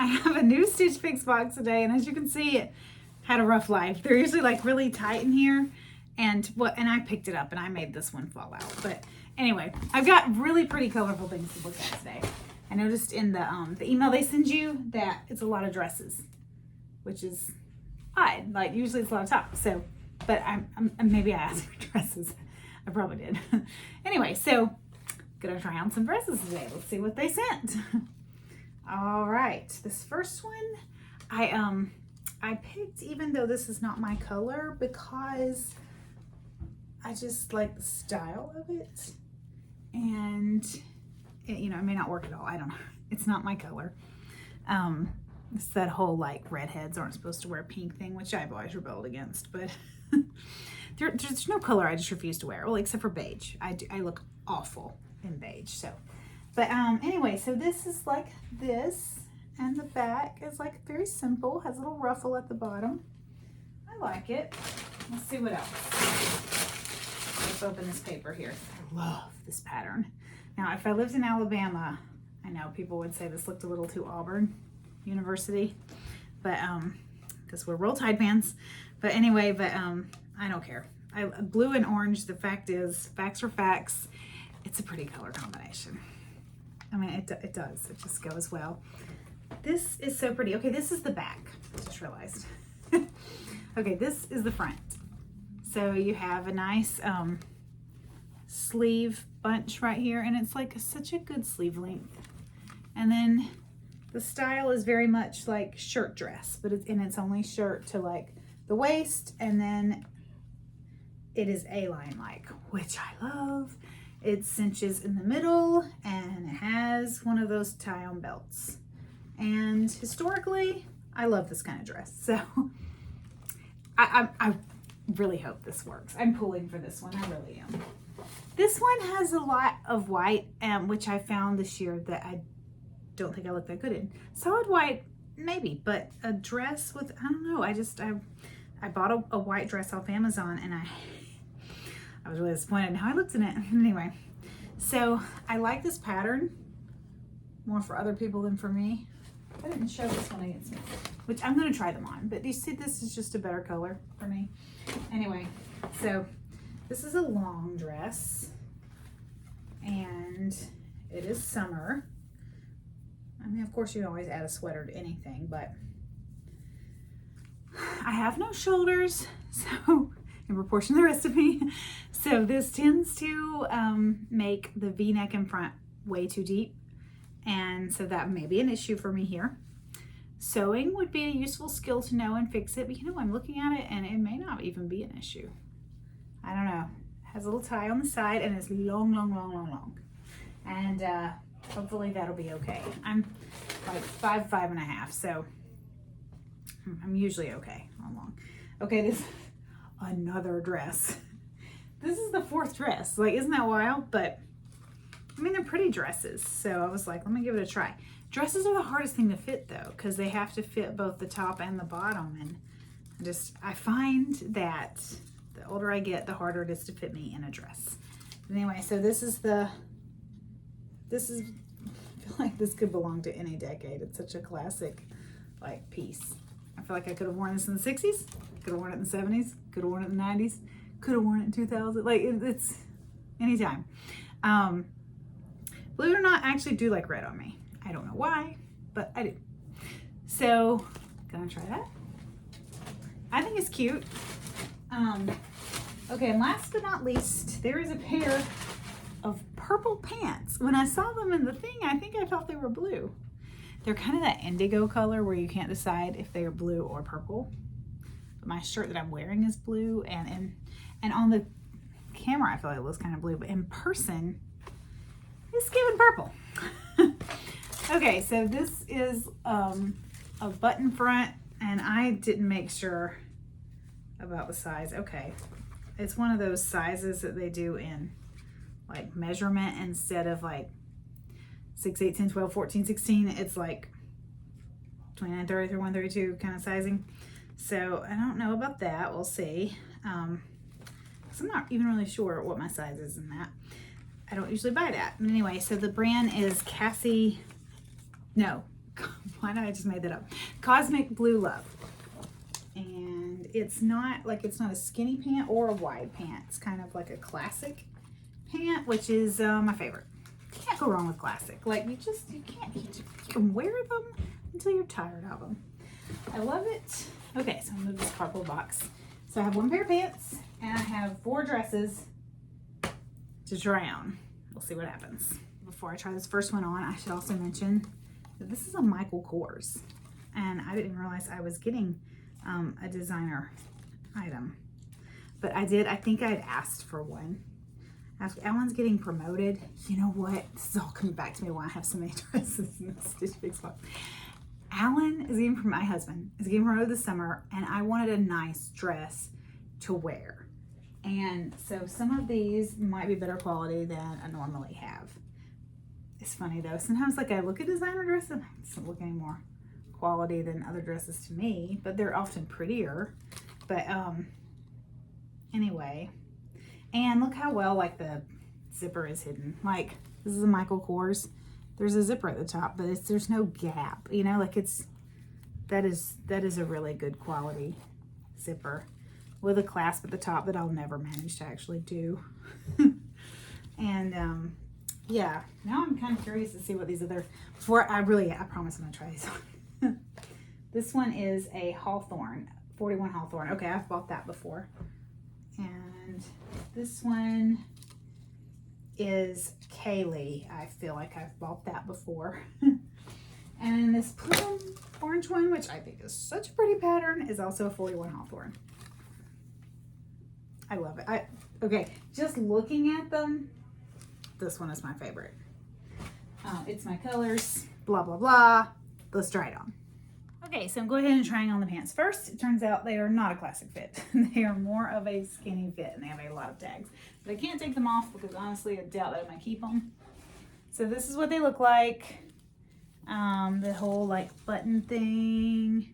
have a new Stitch Fix box today, and as you can see, it had a rough life. They're usually like really tight in here, and I picked it up and I made this one fall out. But anyway, I've got really pretty colorful things to look at today. I noticed in the email they send you that it's a lot of dresses, which is odd. Like usually it's a lot of tops. So, but maybe I asked for dresses. I probably did. Anyway, so gonna try on some dresses today. Let's see what they sent. All right, this first one, I picked, even though this is not my color, because I just like the style of it, and it, you know, it may not work at all. I don't know. It's not my color. It's that whole like redheads aren't supposed to wear pink thing, which I've always rebelled against, but there's no color I just refuse to wear. Well, except for beige. I look awful in beige. So, but anyway, so this is like this, and the back is like very simple, has a little ruffle at the bottom. I like it. Let's see what else. Let's open this paper here. I love this pattern. Now, if I lived in Alabama, I know people would say this looked a little too Auburn University, but because we're Roll Tide fans. But anyway, I don't care. Blue and orange, the fact is, facts are facts. It's a pretty color combination. I mean, it does. It just goes well. This is so pretty. Okay, this is the back. I just realized. Okay, this is the front. So you have a nice sleeve bunch right here, and it's like such a good sleeve length. And then the style is very much like shirt dress, but it's only shirt to like the waist, and then it is A-line like, which I love. It cinches in the middle, and it has one of those tie-on belts. And historically, I love this kind of dress. So I really hope this works. I'm pulling for this one. I really am. This one has a lot of white, which I found this year that I don't think I look that good in. Solid white, maybe, but a dress with, I don't know. I bought a white dress off Amazon, and I was really disappointed in how I looked in it. Anyway, so I like this pattern more for other people than for me. I didn't show this one against me, which I'm going to try them on, but do you see this is just a better color for me? Anyway, so this is a long dress, and it is summer. I mean, of course, you always add a sweater to anything, but I have no shoulders, so in proportion to the rest of me. So this tends to make the V-neck in front way too deep, and so that may be an issue for me here. Sewing would be a useful skill to know and fix it, but you know, I'm looking at it and it may not even be an issue. I don't know. It has a little tie on the side, and it's long, long, long, long, long. And hopefully that'll be okay. I'm like 5'5½", so I'm usually okay on long. Okay, this another dress. This is the fourth dress. Like, isn't that wild? But I mean, they're pretty dresses, so I was like, let me give it a try. Dresses are the hardest thing to fit though, because they have to fit both the top and the bottom, and I find that the older I get, the harder it is to fit me in a dress. But anyway, so this is I feel like this could belong to any decade. It's such a classic like piece. I feel like I could have worn this in the 60s, could have worn it in the 70s, could have worn it in the 90s, could have worn it in 2000. Like it's anytime. Believe it or not, I actually do like red on me. I don't know why, but I do. So, gonna try that. I think it's cute. Okay, and last but not least, there is a pair of purple pants. When I saw them in the thing, I think I thought they were blue. They're kind of that indigo color where you can't decide if they are blue or purple. But my shirt that I'm wearing is blue, and on the camera I feel like it looks kind of blue, but in person it's giving purple. Okay, so this is a button front, and I didn't make sure about the size. Okay, it's one of those sizes that they do in like measurement instead of like 6, 8, 10, 12, 14, 16. It's like 29, 30, 31, 32 kind of sizing. So I don't know about that. We'll see. Because I'm not even really sure what my size is in that. I don't usually buy that. But anyway, so the brand is why did I just made that up? Cosmic Blue Love. And it's not a skinny pant or a wide pant. It's kind of like a classic pant, which is my favorite. You can't go wrong with classic. Like you can wear them until you're tired of them. I love it. Okay, so I'm gonna move this cardboard box. So I have one pair of pants and I have 4 dresses to try on. We'll see what happens. Before I try this first one on, I should also mention that this is a Michael Kors, and I didn't realize I was getting a designer item, but I think I'd asked for one. After Alan's getting promoted, you know what? This is all coming back to me why I have so many dresses in the Stitch Fix box. Alan is getting, my husband is getting promoted this summer, and I wanted a nice dress to wear. And so some of these might be better quality than I normally have. It's funny though, sometimes like I look at designer dresses and it doesn't look any more quality than other dresses to me, but they're often prettier. But anyway, and look how well like the zipper is hidden. Like this is a Michael Kors. There's a zipper at the top, but there's no gap, you know, like that is a really good quality zipper with a clasp at the top that I'll never manage to actually do. And yeah, now I'm kind of curious to see what these other, I promise I'm gonna try these on. This one is a Hawthorne, 41 Hawthorne. Okay, I've bought that before. And this one is Kaylee. I feel like I've bought that before. And this plume orange one, which I think is such a pretty pattern, is also a 41 Hawthorne. I love it. Okay, just looking at them, this one is my favorite. It's my colors, blah, blah, blah. Let's try it on. Okay, so I'm going ahead and trying on the pants. First, it turns out they are not a classic fit. They are more of a skinny fit, and they have a lot of tags. But I can't take them off because honestly, I doubt that I might keep them. So this is what they look like. The whole like button thing.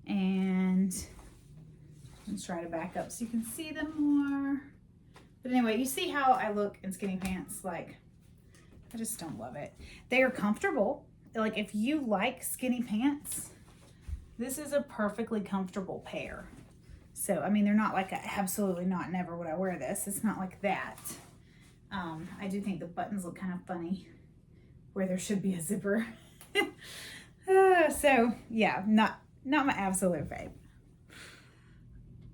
And let's try to back up so you can see them more. But anyway, you see how I look in skinny pants? Like, I just don't love it. They are comfortable. Like if you like skinny pants, this is a perfectly comfortable pair. So, I mean, they're not like absolutely not, never would I wear this. It's not like that. I do think the buttons look kind of funny where there should be a zipper. So yeah, not my absolute fave.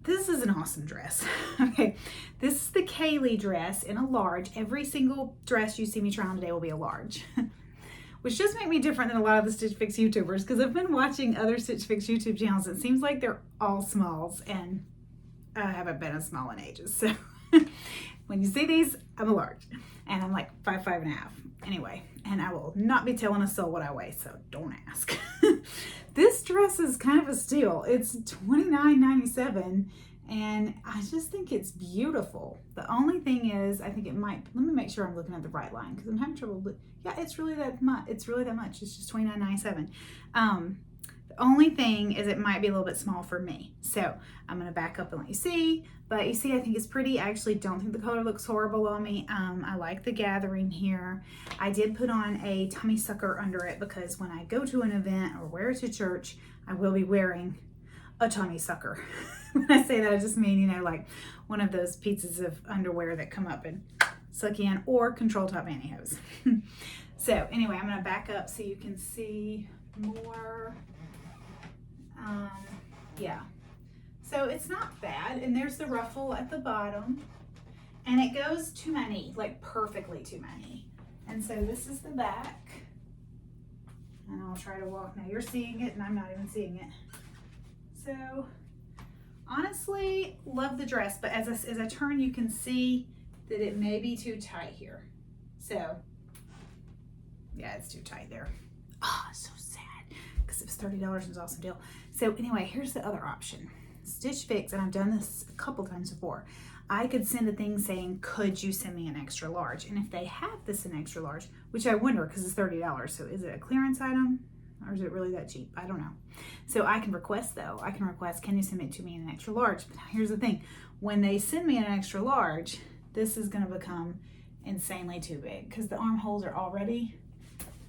This is an awesome dress. Okay, this is the Kaylee dress in a large. Every single dress you see me try on today will be a large. Which does make me different than a lot of the Stitch Fix YouTubers, because I've been watching other Stitch Fix YouTube channels. It seems like they're all smalls, and I haven't been a small in ages. So when you see these, I'm a large, and I'm like 5'5.5". Anyway, and I will not be telling a soul what I weigh, so don't ask. This dress is kind of a steal. It's $29.97, and I just think it's beautiful. The only thing is, I think it might, let me make sure I'm looking at the right line because I'm having trouble. Yeah, it's really that much. It's really that much. It's just $29.97. The only thing is it might be a little bit small for me. So I'm going to back up and let you see. But you see, I think it's pretty. I actually don't think the color looks horrible on me. I like the gathering here. I did put on a tummy sucker under it because when I go to an event or wear it to church, I will be wearing a tummy sucker. When I say that, I just mean, you know, like one of those pieces of underwear that come up and suck in, or control top pantyhose. So anyway, I'm going to back up so you can see more. Yeah. So it's not bad, and there's the ruffle at the bottom, and it goes to my knee, like perfectly to my knee. And so this is the back, and I'll try to walk. Now you're seeing it, and I'm not even seeing it. So honestly, love the dress, but as I turn, you can see that it may be too tight here. So yeah, it's too tight there. Oh, so sad, because it was $30 and it was an awesome deal. So anyway, here's the other option. Stitch Fix, and I've done this a couple times before. I could send a thing saying, could you send me an extra large? And if they have this in extra large, which I wonder because it's $30, so is it a clearance item or is it really that cheap? I don't know. So I can request though. I can request, can you send it to me in an extra large? But here's the thing. When they send me an extra large, this is going to become insanely too big because the armholes are already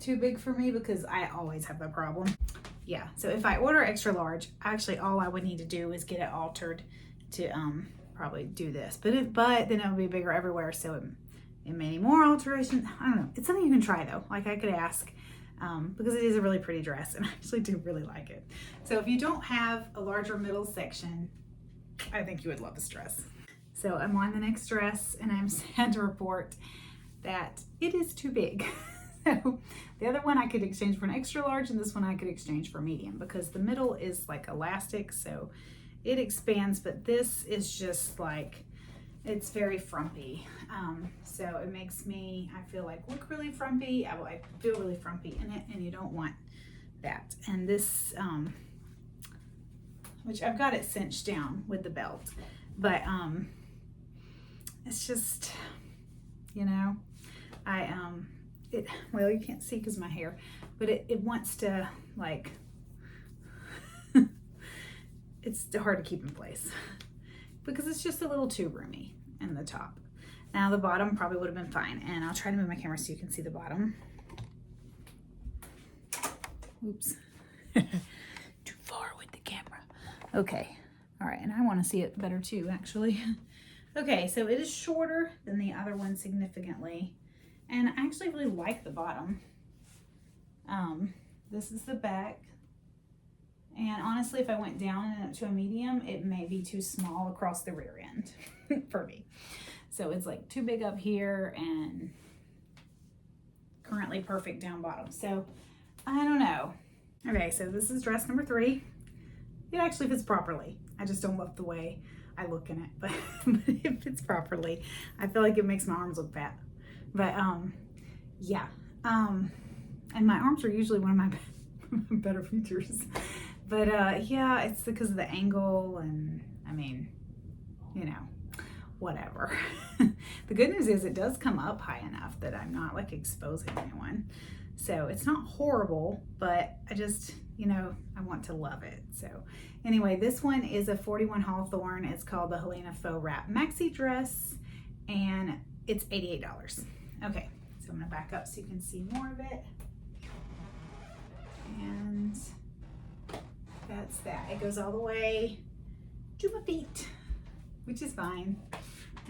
too big for me because I always have that problem. Yeah, so if I order extra large, actually all I would need to do is get it altered to probably do this. But then it would be bigger everywhere, so it may need more alterations. I don't know. It's something you can try though. Like I could ask because it is a really pretty dress and I actually do really like it. So if you don't have a larger middle section, I think you would love this dress. So I'm on the next dress and I'm sad to report that it is too big. So the other one I could exchange for an extra large and this one I could exchange for medium because the middle is like elastic, so it expands, but this is just like, it's very frumpy. So it makes me, I feel like, look really frumpy. I feel really frumpy in it, and you don't want that. And this, which I've got it cinched down with the belt, but it's just, you know, well, you can't see because of my hair, but it wants to, like, it's hard to keep in place because it's just a little too roomy in the top. Now the bottom probably would have been fine, and I'll try to move my camera so you can see the bottom. Oops. Too far with the camera. Okay. All right, and I want to see it better too, actually. Okay, so it is shorter than the other one significantly, and I actually really like the bottom. This is the back, and honestly, if I went down to a medium, it may be too small across the rear end for me. So it's like too big up here and currently perfect down bottom. So I don't know. Okay, so this is dress number 3. It actually fits properly. I just don't love the way I look in it, but it fits properly. I feel like it makes my arms look fat. But yeah. And my arms are usually one of my better features. But yeah, it's because of the angle, and I mean, you know, whatever. The good news is it does come up high enough that I'm not like exposing anyone. So it's not horrible, but I just, you know, I want to love it. So anyway, this one is a 41 Hawthorne. It's called the Helena Faux Wrap Maxi Dress, and it's $88. Okay, so I'm gonna back up so you can see more of it. And that's that. It goes all the way to my feet, which is fine.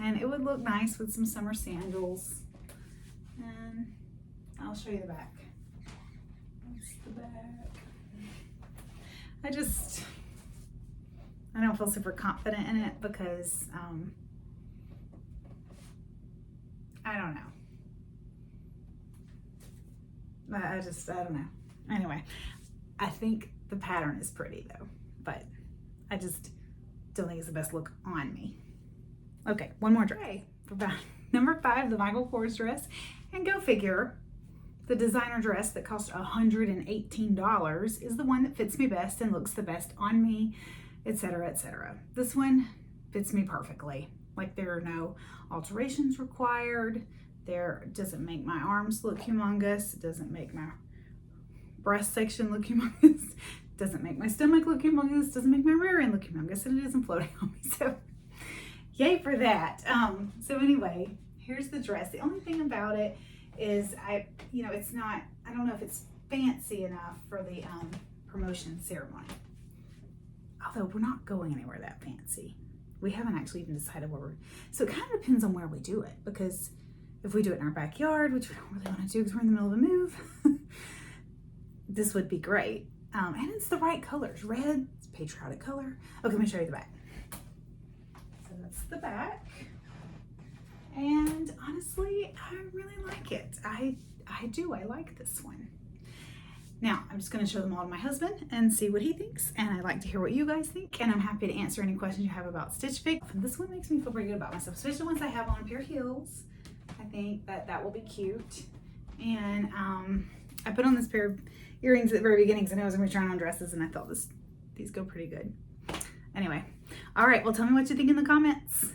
And it would look nice with some summer sandals. And I'll show you the back. That's the back. I don't feel super confident in it because I don't know. I don't know. Anyway, I think the pattern is pretty though, but I just don't think it's the best look on me. Okay, one more dress. For number 5, the Michael Kors dress. And go figure, the designer dress that cost $118 is the one that fits me best and looks the best on me, etc., etc. This one fits me perfectly. Like, there are no alterations required. There doesn't make my arms look humongous. It doesn't make my breast section look humongous. Doesn't make my stomach look humongous. Doesn't make my rear end look humongous, and it isn't floating on me. So yay for that. So anyway, here's the dress. The only thing about it is it's not, I don't know if it's fancy enough for the promotion ceremony. Although we're not going anywhere that fancy. We haven't actually even decided where so it kind of depends on where we do it, because if we do it in our backyard, which we don't really want to do because we're in the middle of a move, this would be great. And it's the right colors. Red, it's a patriotic color. Okay, let me show you the back. So that's the back. And honestly, I really like it. I do. I like this one. Now, I'm just going to show them all to my husband and see what he thinks. And I'd like to hear what you guys think. And I'm happy to answer any questions you have about Stitch Fix. And this one makes me feel pretty good about myself, especially once I have on a pair of heels. I think that will be cute. And I put on this pair of earrings at the very beginning because I know I was going to be trying on dresses, and I thought these go pretty good. Anyway, all right, well, tell me what you think in the comments.